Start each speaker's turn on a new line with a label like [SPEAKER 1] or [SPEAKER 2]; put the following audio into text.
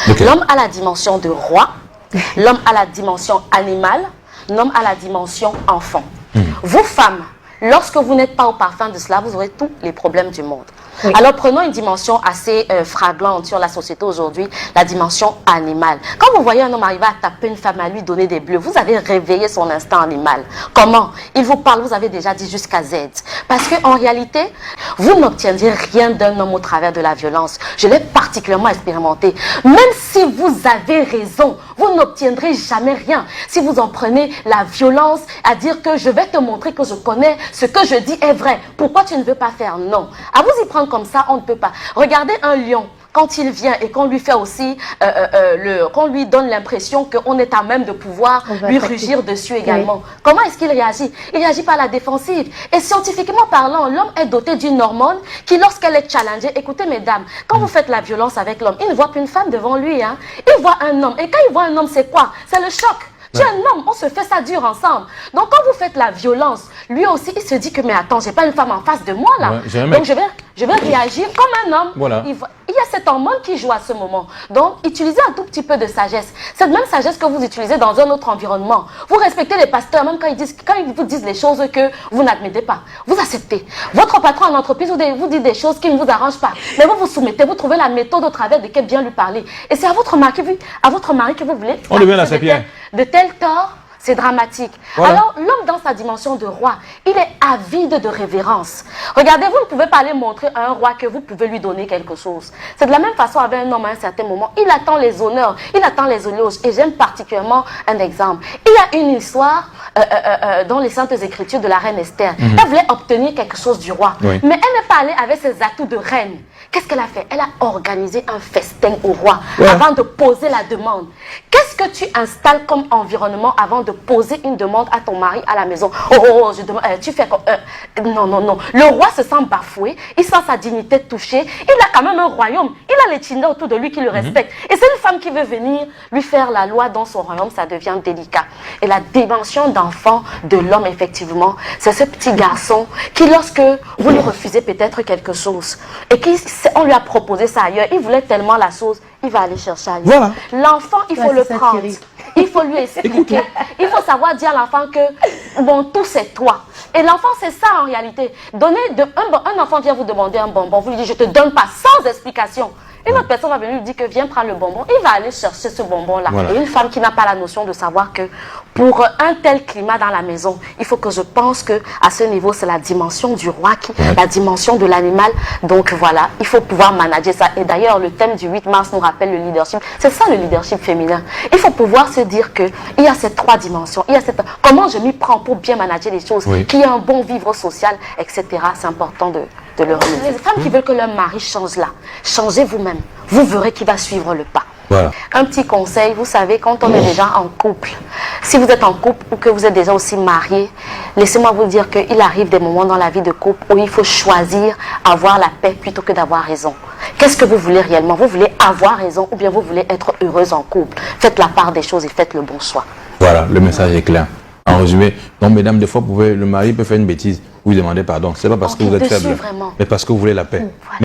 [SPEAKER 1] Okay.
[SPEAKER 2] L'homme a la dimension de roi, l'homme a la dimension animale, l'homme a la dimension enfant. Vous, femmes, lorsque vous n'êtes pas au parfum de cela, vous aurez tous les problèmes du monde. Oui. Alors prenons une dimension assez flagrante sur la société aujourd'hui, la dimension animale. Quand vous voyez un homme arriver à taper une femme, à lui donner des bleus, vous avez réveillé son instinct animal. Comment? Il vous parle, vous avez déjà dit jusqu'à Z. Parce qu'en réalité, vous n'obtiendrez rien d'un homme au travers de la violence. Je l'ai particulièrement expérimenté. Même si vous avez raison, vous n'obtiendrez jamais rien. Si vous en prenez la violence à dire que je vais te montrer que je connais, ce que je dis est vrai. Pourquoi tu ne veux pas faire? Non. À vous y prendre comme ça, on ne peut pas. Regardez un lion. Quand il vient et qu'on lui fait aussi, qu'on lui donne l'impression qu'on est à même de pouvoir lui rugir dessus également. Oui. Comment est-ce qu'il réagit? Il réagit par la défensive. Et scientifiquement parlant, l'homme est doté d'une hormone qui, lorsqu'elle est challengée, écoutez mesdames, quand vous faites la violence avec l'homme, il ne voit plus une femme devant lui. Hein. Il voit un homme. Et quand il voit un homme, c'est quoi? C'est le choc. Tu es un homme, on se fait ça dur ensemble. Donc quand vous faites la violence, lui aussi il se dit que mais attends, j'ai pas une femme en face de moi là. Ouais, donc je vais réagir comme un homme. Voilà. Il y a cette hormone qui joue à ce moment. Donc utilisez un tout petit peu de sagesse. Cette même sagesse que vous utilisez dans un autre environnement. Vous respectez les pasteurs même quand ils vous disent les choses que vous n'admettez pas. Vous acceptez. Votre patron en entreprise vous dit des choses qui ne vous arrangent pas. Mais vous vous soumettez, vous trouvez la méthode au travers de laquelle bien lui parler. Et c'est à votre mari que vous voulez.
[SPEAKER 1] On devient la sapienne.
[SPEAKER 2] De tel tort, c'est dramatique. Voilà. Alors, l'homme dans sa dimension de roi, il est avide de révérence. Regardez, vous ne pouvez pas aller montrer à un roi que vous pouvez lui donner quelque chose. C'est de la même façon avec un homme à un certain moment. Il attend les honneurs, il attend les éloges. Et j'aime particulièrement un exemple. Il y a une histoire dans les Saintes Écritures de la reine Esther. Elle voulait obtenir quelque chose du roi. Oui. Mais elle n'est pas allée avec ses atouts de reine. Qu'est-ce qu'elle a fait? Elle a organisé un festin au roi avant de poser la demande. Qu'est-ce que tu installes comme environnement avant de poser une demande à ton mari à la maison? Je demande, tu fais comme... non, non, non. Le roi se sent bafoué, il sent sa dignité touchée. Il a quand même un royaume. Il a les Tchinda autour de lui qui le respectent. Et c'est une femme qui veut venir lui faire la loi dans son royaume, ça devient délicat. Et la dimension d'enfant de l'homme, effectivement, c'est ce petit garçon qui, lorsque vous lui refusez peut-être quelque chose, et qu'on lui a proposé ça ailleurs, il voulait tellement la chose, il va aller chercher ailleurs. Voilà. L'enfant, il faut le prendre. Il faut lui expliquer. Il faut savoir dire à l'enfant que, bon, tout c'est toi. Et l'enfant, c'est ça en réalité. Un enfant vient vous demander un bonbon, vous lui dites, je te donne pas, sans explication. Une autre personne va venir lui dire que viens prendre le bonbon. Il va aller chercher ce bonbon-là. Voilà. Et une femme qui n'a pas la notion de savoir que pour un tel climat dans la maison, il faut que je pense que à ce niveau, c'est la dimension du roi, la dimension de l'animal. Donc voilà, il faut pouvoir manager ça. Et d'ailleurs, le thème du 8 mars nous rappelle le leadership. C'est ça le leadership féminin. Il faut pouvoir se dire que il y a ces trois dimensions. Il y a comment je m'y prends pour bien manager les choses, qu'il y ait un bon vivre social, etc. C'est important de le remettre. Les femmes qui veulent que leur mari change là, changez vous-même. Vous verrez qu'il va suivre le pas. Voilà. Un petit conseil, vous savez, quand on est déjà en couple, si vous êtes en couple ou que vous êtes déjà aussi marié, laissez-moi vous dire qu'il arrive des moments dans la vie de couple où il faut choisir avoir la paix plutôt que d'avoir raison. Qu'est-ce que vous voulez réellement? Vous voulez avoir raison ou bien vous voulez être heureuse en couple? Faites la part des choses et faites le bon choix.
[SPEAKER 1] Voilà, le message est clair. En résumé, donc mesdames, des fois, le mari peut faire une bêtise, vous lui demandez pardon. C'est pas parce que vous êtes faible, mais parce que vous voulez la paix. Voilà.